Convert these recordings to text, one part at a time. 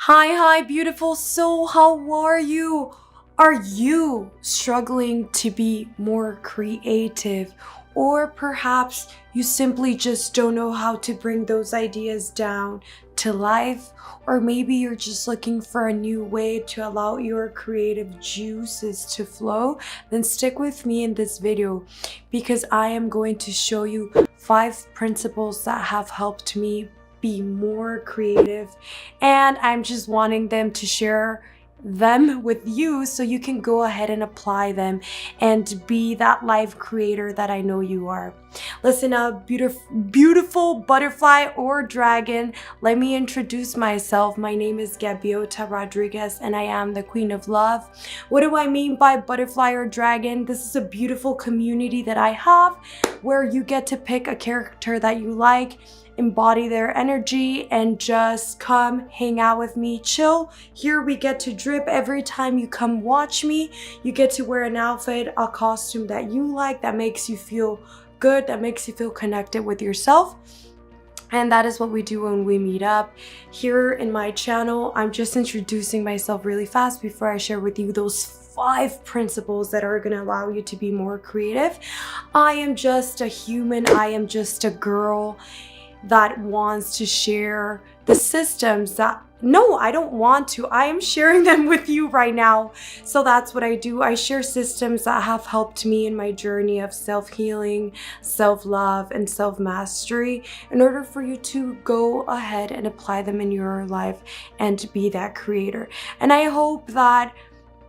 Hi, beautiful soul. How are you? Are you struggling to be more creative? Or perhaps you simply just don't know how to bring those ideas down to life? Or maybe you're just looking for a new way to allow your creative juices to flow? Then stick with me in this video because I am going to show you 5 principles that have helped me be more creative, and I'm just wanting them to share them with you so you can go ahead and apply them and be that life creator that I know you are. Listen up, beautiful butterfly or dragon. Let me introduce myself. My name is Gabiota Rodriguez and I am the Queen of Love. What do I mean by butterfly or dragon? This is a beautiful community that I have where you get to pick a character that you like, embody their energy, and just come hang out with me, chill. Here we get to drip every time you come watch me. You get to wear an outfit, a costume that you like, that makes you feel good, that makes you feel connected with yourself. And that is what we do when we meet up here in my channel. I'm just introducing myself really fast before I share with you those 5 principles that are going to allow you to be more creative. I am just a human. I am just a girl that wants to share the systems that, no, I don't want to. I am sharing them with you right now. So that's what I do. I share systems that have helped me in my journey of self-healing, self-love, and self-mastery in order for you to go ahead and apply them in your life and be that creator. And I hope that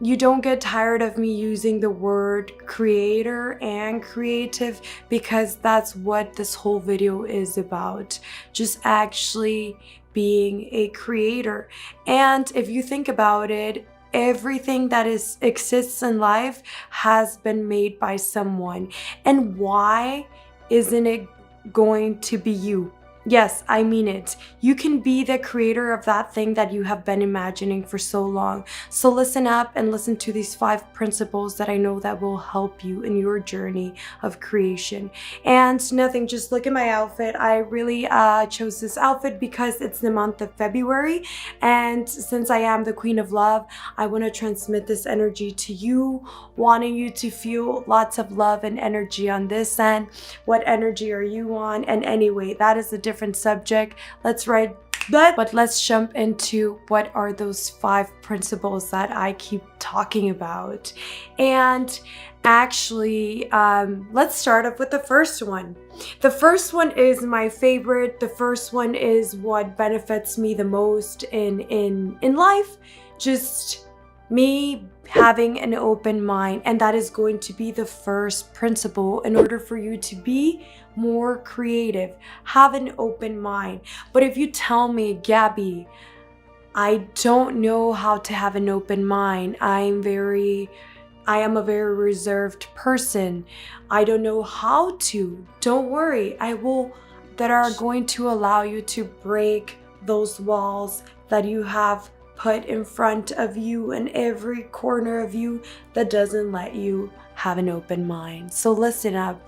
you don't get tired of me using the word creator and creative, because that's what this whole video is about. Just actually being a creator. And if you think about it, everything that exists in life has been made by someone. And why isn't it going to be you? Yes, I mean it. You can be the creator of that thing that you have been imagining for so long. So listen up and listen to these 5 principles that I know that will help you in your journey of creation. And nothing, just look at my outfit. I really chose this outfit because it's the month of February. And since I am the Queen of Love, I want to transmit this energy to you, wanting you to feel lots of love and energy on this end. What energy are you on? And anyway, that is the different subject. Let's write that, but let's jump into what are those 5 principles that I keep talking about. And actually, let's start off with the first one. The first one is my favorite. The first one is what benefits me the most in life. Just me having an open mind, and that is going to be the first principle in order for you to be more creative. Have an open mind. But if you tell me, Gabby, I don't know how to have an open mind, I am a very reserved person, I don't know how to, don't worry, that are going to allow you to break those walls that you have put in front of you and every corner of you that doesn't let you have an open mind. So listen up.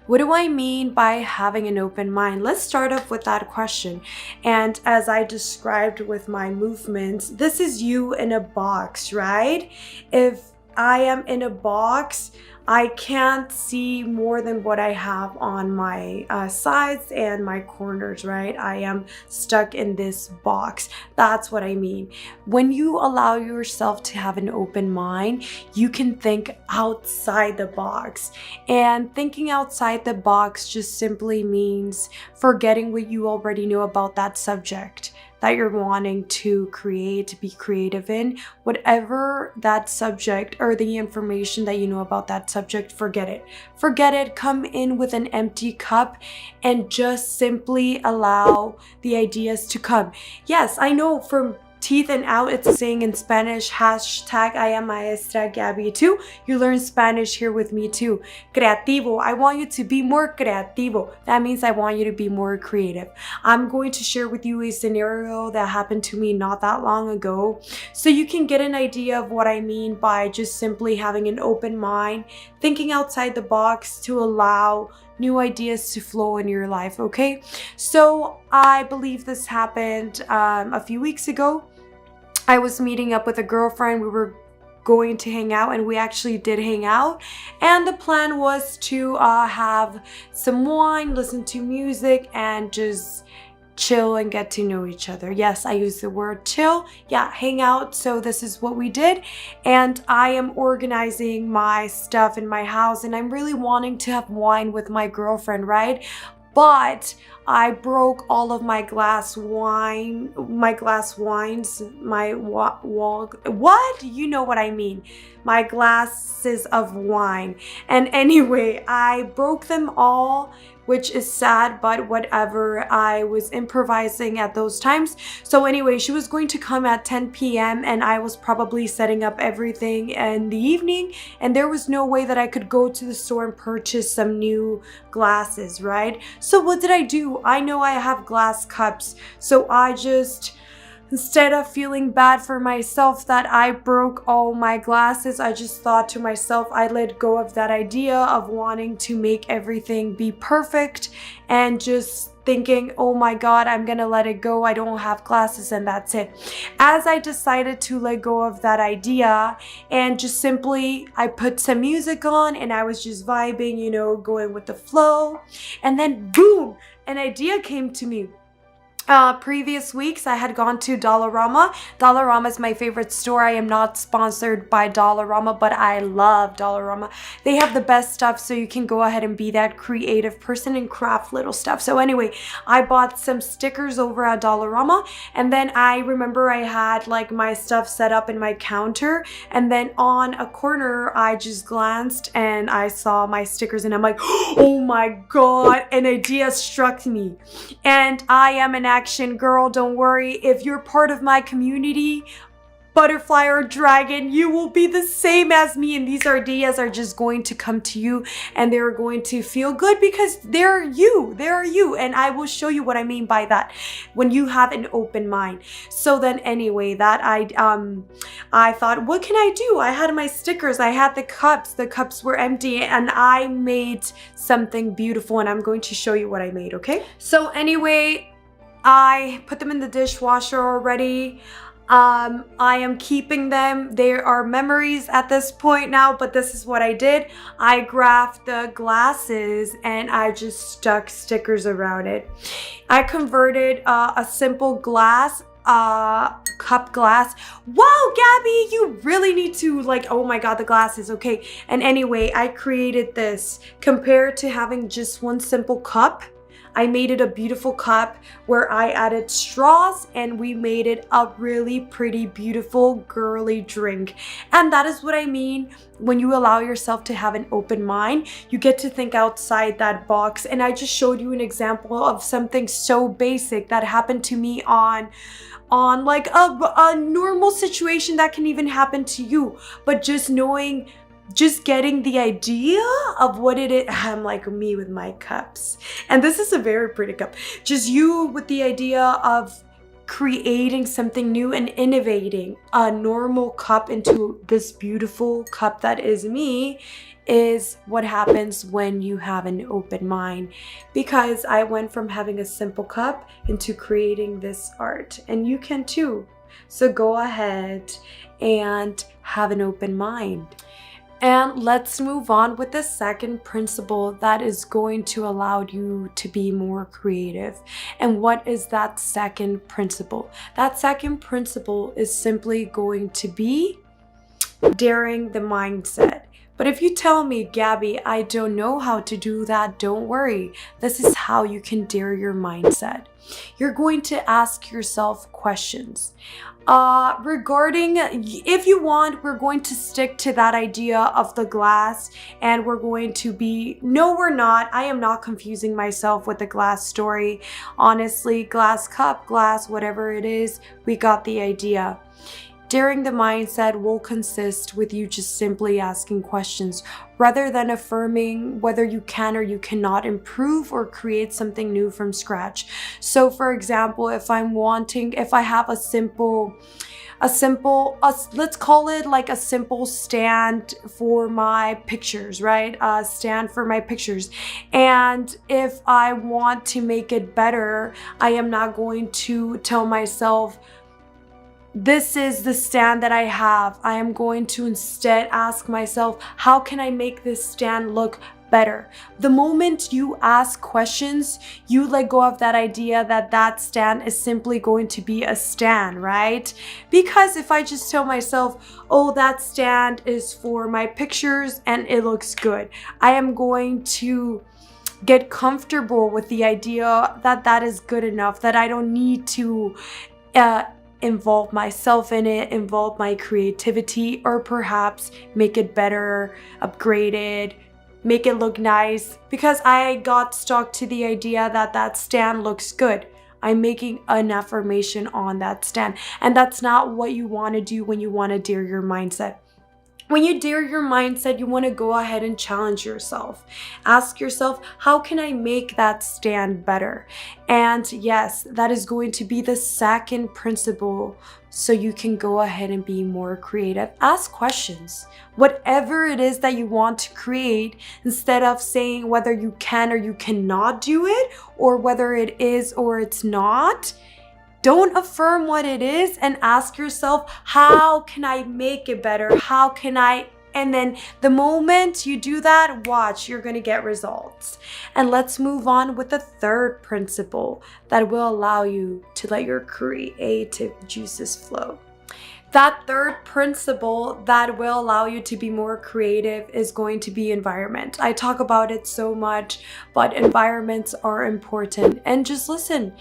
What do I mean by having an open mind? Let's start off with that question. And as I described with my movements, this is you in a box, right? If I am in a box, I can't see more than what I have on my sides and my corners, right? I am stuck in this box. That's what I mean. When you allow yourself to have an open mind, you can think outside the box. And thinking outside the box just simply means forgetting what you already know about that subject that you're wanting to create, be creative in. Whatever that subject or the information that you know about that subject, forget it. Forget it, come in with an empty cup and just simply allow the ideas to come. Yes, I know from teeth and out, it's a saying in Spanish, hashtag I am maestra Gabby too. You learn Spanish here with me too. Creativo. I want you to be more creativo. That means I want you to be more creative. I'm going to share with you a scenario that happened to me not that long ago, so you can get an idea of what I mean by just simply having an open mind, thinking outside the box to allow new ideas to flow in your life, okay? So I believe this happened a few weeks ago. I was meeting up with a girlfriend. We were going to hang out, and we actually did hang out, and the plan was to have some wine, listen to music, and just chill and get to know each other. Yes, I use the word chill. Yeah, hang out. So this is what we did, and I am organizing my stuff in my house, and I'm really wanting to have wine with my girlfriend, right? But I broke all of my glass wines, what? You know what I mean. My glasses of wine. And anyway, I broke them all, which is sad, but whatever. I was improvising at those times. So anyway, she was going to come at 10 p.m. and I was probably setting up everything in the evening, and there was no way that I could go to the store and purchase some new glasses, right? So what did I do? I know I have glass cups, so I just, instead of feeling bad for myself that I broke all my glasses, I just thought to myself, I let go of that idea of wanting to make everything be perfect and just thinking, oh my God, I'm gonna let it go. I don't have glasses and that's it. As I decided to let go of that idea and just simply, I put some music on and I was just vibing, you know, going with the flow. And then boom, an idea came to me. Previous weeks, I had gone to Dollarama. Dollarama is my favorite store. I am not sponsored by Dollarama, but I love Dollarama. They have the best stuff, so you can go ahead and be that creative person and craft little stuff. So anyway, I bought some stickers over at Dollarama, and then I remember I had like my stuff set up in my counter, and then on a corner, I just glanced and I saw my stickers, and I'm like, oh my God, an idea struck me. And I am an action girl, don't worry. If you're part of my community, butterfly or dragon, you will be the same as me, and these ideas are just going to come to you and they're going to feel good because they're you, and I will show you what I mean by that when you have an open mind. So then anyway, that I thought, what can I do? I had my stickers, I had the cups were empty, and I made something beautiful, and I'm going to show you what I made, okay? So anyway, I put them in the dishwasher already. I am keeping them. They are memories at this point now, but this is what I did. I graphed the glasses and I just stuck stickers around it. I converted a simple glass, cup glass. Wow, Gabby, you really need to oh my God, the glasses, okay. And anyway, I created this. Compared to having just one simple cup, I made it a beautiful cup where I added straws, and we made it a really pretty, beautiful, girly drink. And that is what I mean when you allow yourself to have an open mind. You get to think outside that box. And I just showed you an example of something so basic that happened to me on like a normal situation that can even happen to you. But just getting the idea of what it is. I'm like me with my cups. And this is a very pretty cup. Just you with the idea of creating something new and innovating a normal cup into this beautiful cup that is me is what happens when you have an open mind. Because I went from having a simple cup into creating this art, and you can too. So go ahead and have an open mind. And let's move on with the second principle that is going to allow you to be more creative. And what is that second principle? That second principle is simply going to be daring the mindset. But if you tell me, Gabby, I don't know how to do that, don't worry. This is how you can dare your mindset. You're going to ask yourself questions. Regarding, if you want, we're going to stick to that idea of the glass, and we're going to be, no, we're not. I am not confusing myself with the glass story. Honestly, glass cup, glass, whatever it is, we got the idea. Daring the mindset will consist with you just simply asking questions rather than affirming whether you can or you cannot improve or create something new from scratch. So for example, if I have a simple, let's call it like a simple stand for my pictures, right? A stand for my pictures. And if I want to make it better, I am not going to tell myself, this is the stand that I have. I am going to instead ask myself, how can I make this stand look better? The moment you ask questions, you let go of that idea that that stand is simply going to be a stand, right? Because if I just tell myself, oh, that stand is for my pictures and it looks good, I am going to get comfortable with the idea that that is good enough, that I don't need to involve myself in it, involve my creativity, or perhaps make it better, upgrade it, make it look nice, because I got stuck to the idea that that stand looks good. I'm making an affirmation on that stand, and that's not what you want to do when you want to dare your mindset. When you dare your mindset, you want to go ahead and challenge yourself. Ask yourself, how can I make that stand better? And yes, that is going to be the second principle, so you can go ahead and be more creative. Ask questions. Whatever it is that you want to create, instead of saying whether you can or you cannot do it, or whether it is or it's not, don't affirm what it is and ask yourself, how can I make it better? How can I? And then the moment you do that, watch, you're going to get results. And let's move on with the third principle that will allow you to let your creative juices flow. That third principle that will allow you to be more creative is going to be environment. I talk about it so much, but environments are important. And just listen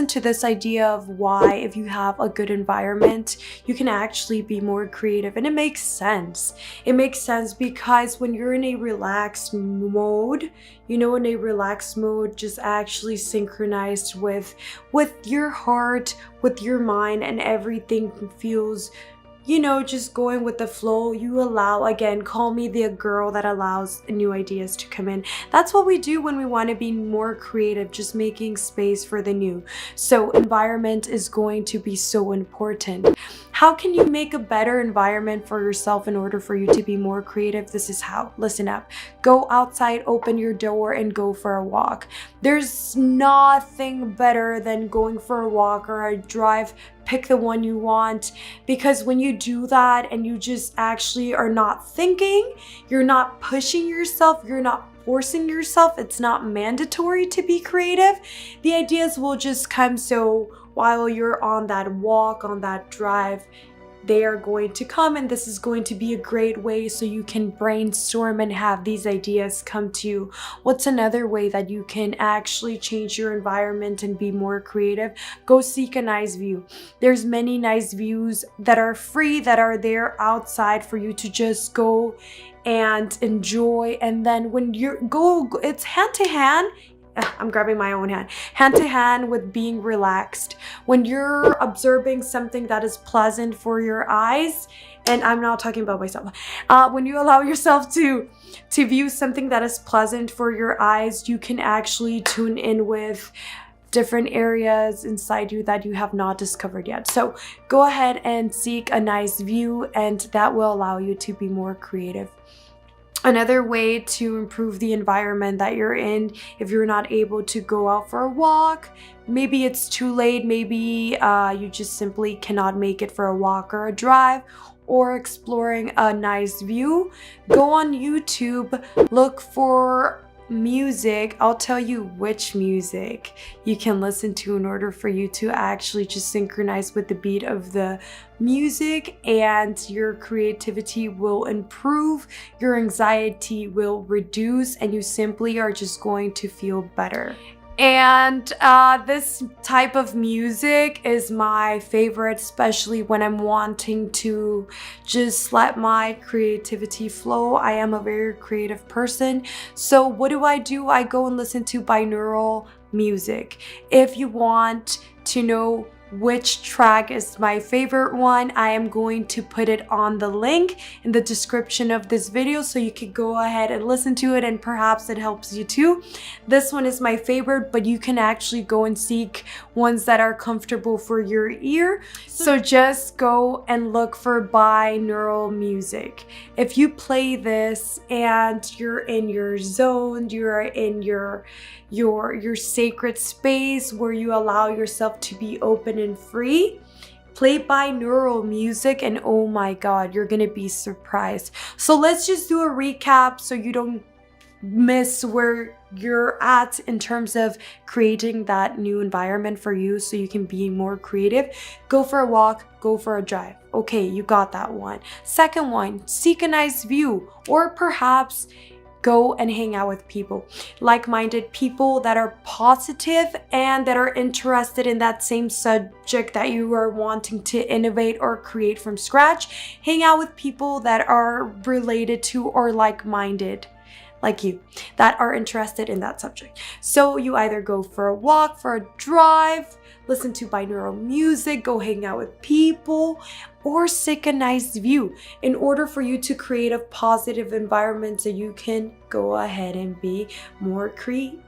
to this idea of why, if you have a good environment, you can actually be more creative. And it makes sense. It makes sense because when you're in a relaxed mode, in a relaxed mode, just actually synchronized with your heart, with your mind, and everything feels, just going with the flow. You allow, again, call me the girl that allows new ideas to come in. That's what we do when we want to be more creative, just making space for the new. So environment is going to be so important. How can you make a better environment for yourself in order for you to be more creative? This is how. Listen up. Go outside, open your door, and go for a walk. There's nothing better than going for a walk or a drive. Pick the one you want, because when you do that and you just actually are not thinking, you're not pushing yourself, you're not forcing yourself, it's not mandatory to be creative. The ideas will just come. So while you're on that walk, on that drive, they are going to come, and this is going to be a great way so you can brainstorm and have these ideas come to you. What's another way that you can actually change your environment and be more creative? Go seek a nice view. There's many nice views that are free, that are there outside for you to just go and enjoy. And then when you go, it's hand to hand. I'm grabbing my own hand to hand with being relaxed. When you're observing something that is pleasant for your eyes, and I'm not talking about myself, when you allow yourself to view something that is pleasant for your eyes, you can actually tune in with different areas inside you that you have not discovered yet. So go ahead and seek a nice view, and that will allow you to be more creative. Another way to improve the environment that you're in, if you're not able to go out for a walk, maybe it's too late, maybe you just simply cannot make it for a walk or a drive, or exploring a nice view, go on YouTube, look for music. I'll tell you which music you can listen to in order for you to actually just synchronize with the beat of the music, and your creativity will improve, your anxiety will reduce, and you simply are just going to feel better. And this type of music is my favorite, especially when I'm wanting to just let my creativity flow. I am a very creative person. So what do? I go and listen to binaural music. If you want to know which track is my favorite one, I am going to put it on the link in the description of this video so you can go ahead and listen to it and perhaps it helps you too. This one is my favorite, but you can actually go and seek ones that are comfortable for your ear. So just go and look for binaural music. If you play this and you're in your zone, you're in your sacred space where you allow yourself to be open and free, play binaural music and oh my god, you're gonna be surprised. So let's just do a recap so you don't miss where you're at in terms of creating that new environment for you so you can be more creative. Go for a walk, go for a drive. Okay, you got that one. Second one, seek a nice view, or perhaps go and hang out with people, like-minded people that are positive and that are interested in that same subject that you are wanting to innovate or create from scratch. Hang out with people that are related to or like-minded like you, that are interested in that subject. So you either go for a walk, for a drive, listen to binaural music, go hang out with people, or seek a nice view in order for you to create a positive environment so you can go ahead and be more creative.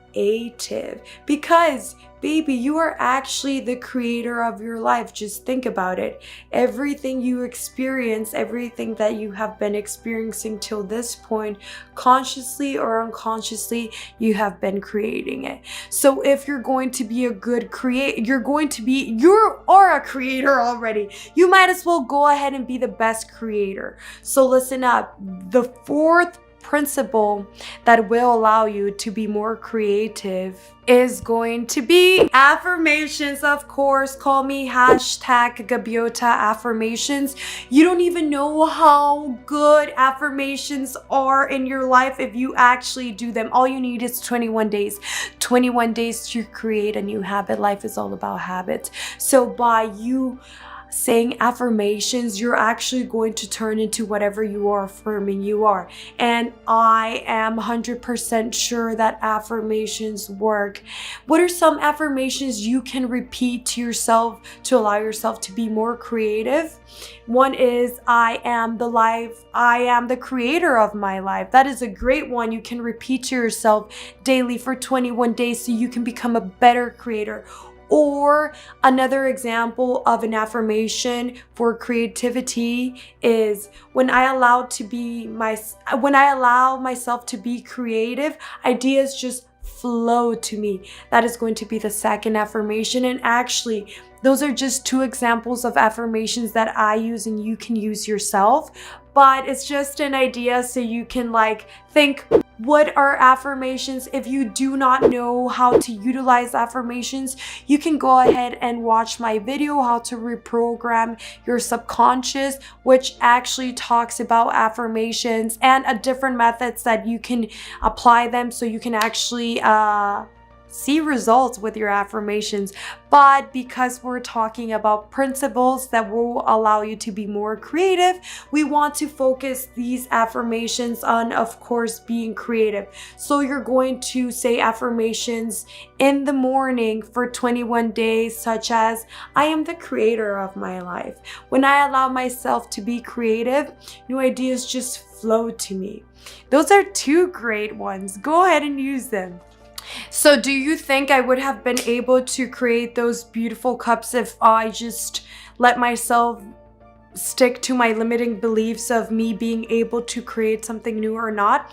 Because baby, you are actually the creator of your life. Just think about it. Everything you experience, everything that you have been experiencing till this point, consciously or unconsciously, you have been creating it. So if you're going to be a good creator, you are a creator already. You might as well go ahead and be the best creator. So listen up. The fourth principle that will allow you to be more creative is going to be affirmations. Of course, call me hashtag Gabiota affirmations. You don't even know how good affirmations are in your life if you actually do them. All you need is 21 days. 21 days to create a new habit. Life is all about habits. So by you saying affirmations, you're actually going to turn into whatever you are affirming you are. And I am 100% sure that affirmations work. What are some affirmations you can repeat to yourself to allow yourself to be more creative? One is, I am the creator of my life. That is a great one. You can repeat to yourself daily for 21 days so you can become a better creator. Or another example of an affirmation for creativity is, when I allow myself to be creative, ideas just flow to me. That is going to be the second affirmation. And actually, those are just two examples of affirmations that I use and you can use yourself. But it's just an idea so you can think, what are affirmations? If you do not know how to utilize affirmations, you can go ahead and watch my video, how to reprogram your subconscious, which actually talks about affirmations and different methods that you can apply them so you can actually see results with your affirmations. But because we're talking about principles that will allow you to be more creative, we want to focus these affirmations on, of course, being creative. So you're going to say affirmations in the morning for 21 days, such as, I am the creator of my life. When I allow myself to be creative, new ideas just flow to me. Those are two great ones. Go ahead and use them. So do you think I would have been able to create those beautiful cups if I just let myself stick to my limiting beliefs of me being able to create something new or not?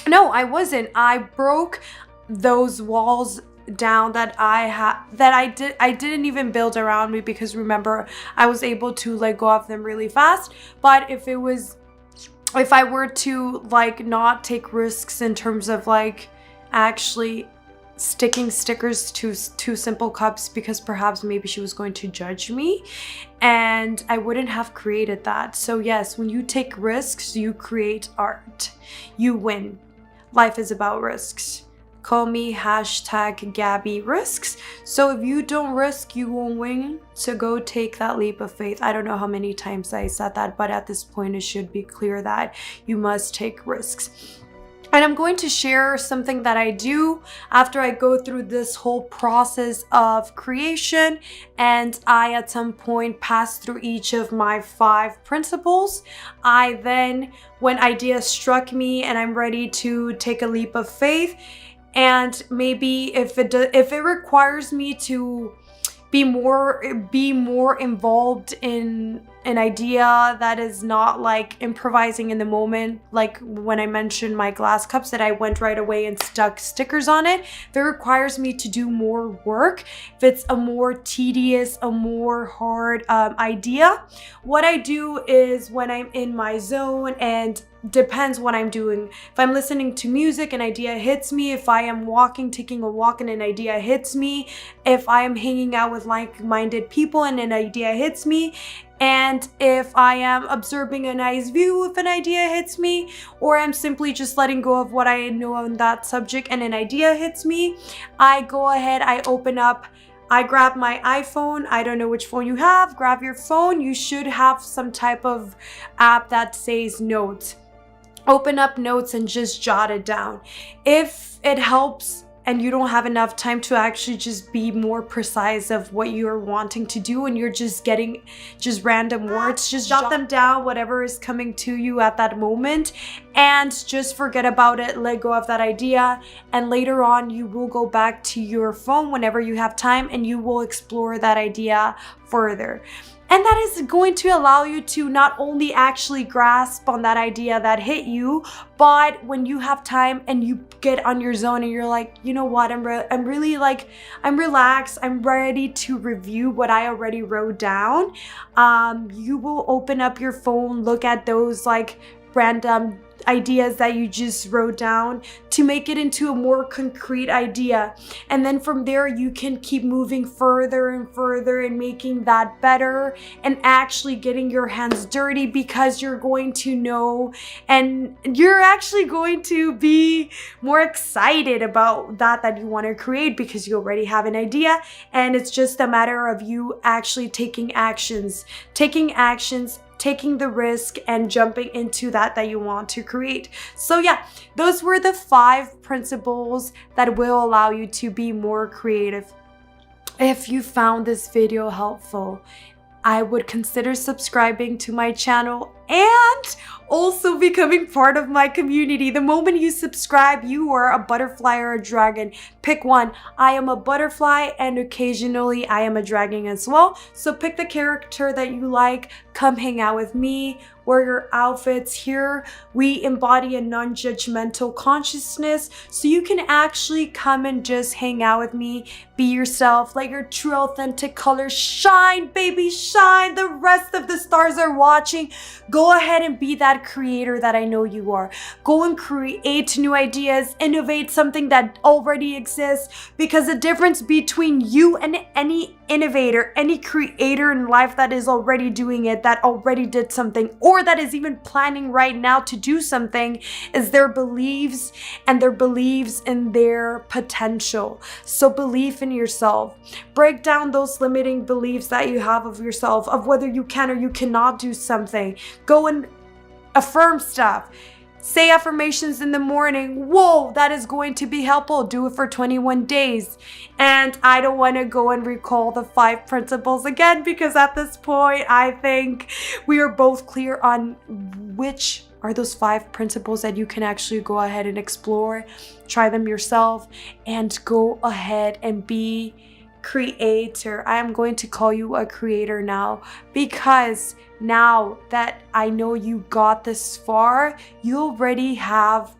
No, I wasn't. I broke those walls down that I didn't even build around me, because remember, I was able to let go of them really fast. But if I were to not take risks in terms of actually sticking stickers to simple cups, because perhaps maybe she was going to judge me and I wouldn't have created that. So yes, when you take risks, you create art. You win. Life is about risks. Call me hashtag Gabby risks. So if you don't risk, you won't win. So go take that leap of faith. I don't know how many times I said that, but at this point it should be clear that you must take risks. And I'm going to share something that I do after I go through this whole process of creation, and I at some point pass through each of my 5 principles. I then, when ideas struck me and I'm ready to take a leap of faith, and maybe if it requires me to be more involved in an idea that is not like improvising in the moment, like when I mentioned my glass cups that I went right away and stuck stickers on it. If it requires me to do more work, if it's a more tedious, a more hard idea, what I do is when I'm in my zone, and depends what I'm doing. If I'm listening to music, an idea hits me. If I am taking a walk and an idea hits me. If I am hanging out with like-minded people and an idea hits me. And if I am observing a nice view, if an idea hits me, or I'm simply just letting go of what I know on that subject and an idea hits me, I go ahead, I open up, I grab my iPhone. I don't know which phone you have. Grab your phone. You should have some type of app that says notes. Open up notes and just jot it down. If it helps and you don't have enough time to actually just be more precise of what you're wanting to do and you're just getting just random words, just jot them down, whatever is coming to you at that moment, and just forget about it, let go of that idea, and later on you will go back to your phone whenever you have time and you will explore that idea further. And that is going to allow you to not only actually grasp on that idea that hit you, but when you have time and you get on your zone and you're like, you know what, I'm really like, I'm relaxed, I'm ready to review what I already wrote down. You will open up your phone, look at those like random ideas that you just wrote down to make it into a more concrete idea. And then from there, you can keep moving further and further and making that better and actually getting your hands dirty, because you're going to know and you're actually going to be more excited about that you want to create, because you already have an idea, and it's just a matter of you actually taking actions, taking the risk and jumping into that you want to create. So yeah, those were the 5 principles that will allow you to be more creative. If you found this video helpful, I would consider subscribing to my channel and also becoming part of my community. The moment you subscribe, you are a butterfly or a dragon. Pick one. I am a butterfly and occasionally I am a dragon as well. So pick the character that you like. Come hang out with me. Wear your outfits. Here we embody a non-judgmental consciousness, so you can actually come and just hang out with me. Be yourself. Let your true authentic colors shine, baby, shine. The rest of the stars are watching. Go ahead and be that creator that I know you are. Go and create new ideas, innovate something that already exists, because the difference between you and any innovator, any creator in life that is already doing it, that already did something, or that is even planning right now to do something, is their beliefs and their beliefs in their potential. So believe in yourself. Break down those limiting beliefs that you have of yourself, of whether you can or you cannot do something. Go and affirm stuff. Say affirmations in the morning. Whoa, that is going to be helpful. Do it for 21 days. And I don't want to go and recall the 5 principles again, because at this point, I think we are both clear on which are those 5 principles that you can actually go ahead and explore, try them yourself, and go ahead and be creator. I am going to call you a creator now, because now that I know you got this far, you already have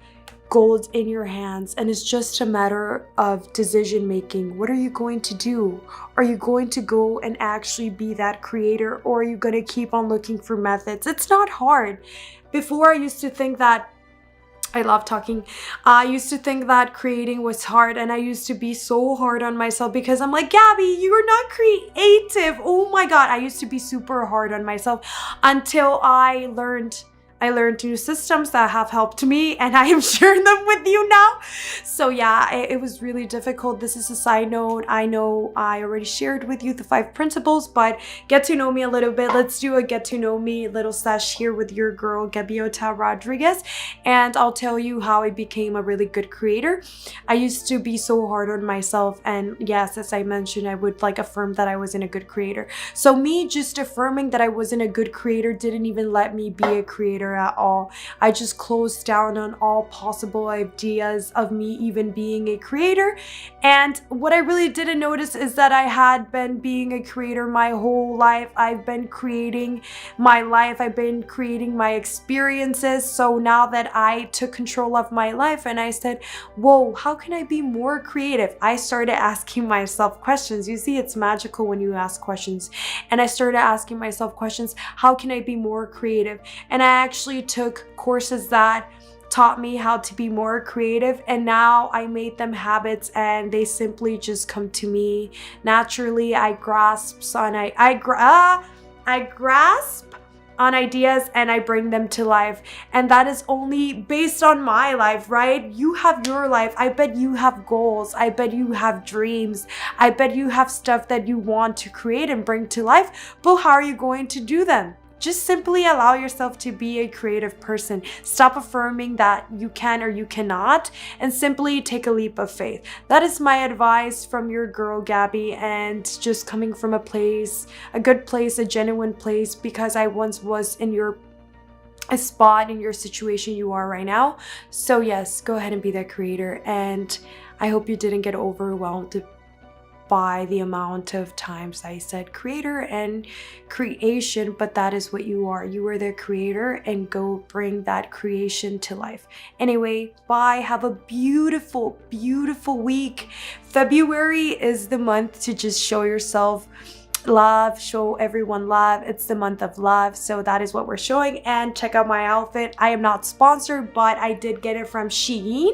gold in your hands, and it's just a matter of decision making. What are you going to do? Are you going to go and actually be that creator, or are you going to keep on looking for methods? It's not hard. Before, I used to think that I love talking. I used to think that creating was hard, and I used to be so hard on myself because I'm like, Gabby, you're not creative. Oh my God. I used to be super hard on myself until I learned I learned new systems that have helped me, and I am sharing them with you now. So yeah, it was really difficult. This is a side note. I know I already shared with you the 5 principles, but get to know me a little bit. Let's do a get to know me little sesh here with your girl, Gabiota Rodriguez, and I'll tell you how I became a really good creator. I used to be so hard on myself, and yes, as I mentioned, I would like affirm that I wasn't a good creator. So me just affirming that I wasn't a good creator didn't even let me be a creator at all. I just closed down on all possible ideas of me even being a creator. And what I really didn't notice is that I had been being a creator my whole life. I've been creating my life. I've been creating my experiences. So now that I took control of my life and I said, whoa, how can I be more creative? I started asking myself questions. You see, it's magical when you ask questions. And I started asking myself questions. How can I be more creative? And I actually took courses that taught me how to be more creative, and now I made them habits and they simply just come to me naturally. I grasp on ideas and I bring them to life, and that is only based on my life, right? You have your life. I bet you have goals. I bet you have dreams. I bet you have stuff that you want to create and bring to life, but how are you going to do them? Just simply allow yourself to be a creative person. Stop affirming that you can or you cannot, and simply take a leap of faith. That is my advice from your girl, Gabby, and just coming from a place, a good place, a genuine place, because I once was in a spot in your situation you are right now. So yes, go ahead and be that creator, and I hope you didn't get overwhelmed by the amount of times I said creator and creation, but that is what you are. You are the creator, and go bring that creation to life. Anyway, bye. Have a beautiful, beautiful week. February is the month to just show yourself love, show everyone love. It's the month of love, so that is what we're showing. And check out my outfit. I am not sponsored, but I did get it from Shein.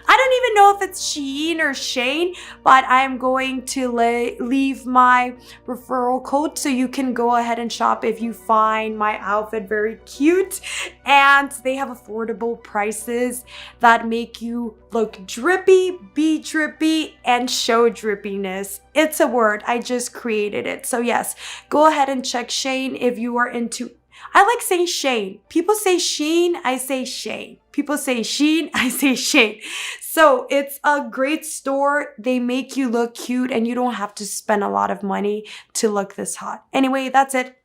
I don't even know if it's Shein or Shane, but I am going to leave my referral code so you can go ahead and shop if you find my outfit very cute. And they have affordable prices that make you look drippy, be drippy, and show drippiness. It's a word. I just created it. So yes, go ahead and check Shane if you are into. I like saying Shane. People say Sheen, I say Shane. People say Sheen, I say Shane. So it's a great store. They make you look cute, and you don't have to spend a lot of money to look this hot. Anyway, that's it.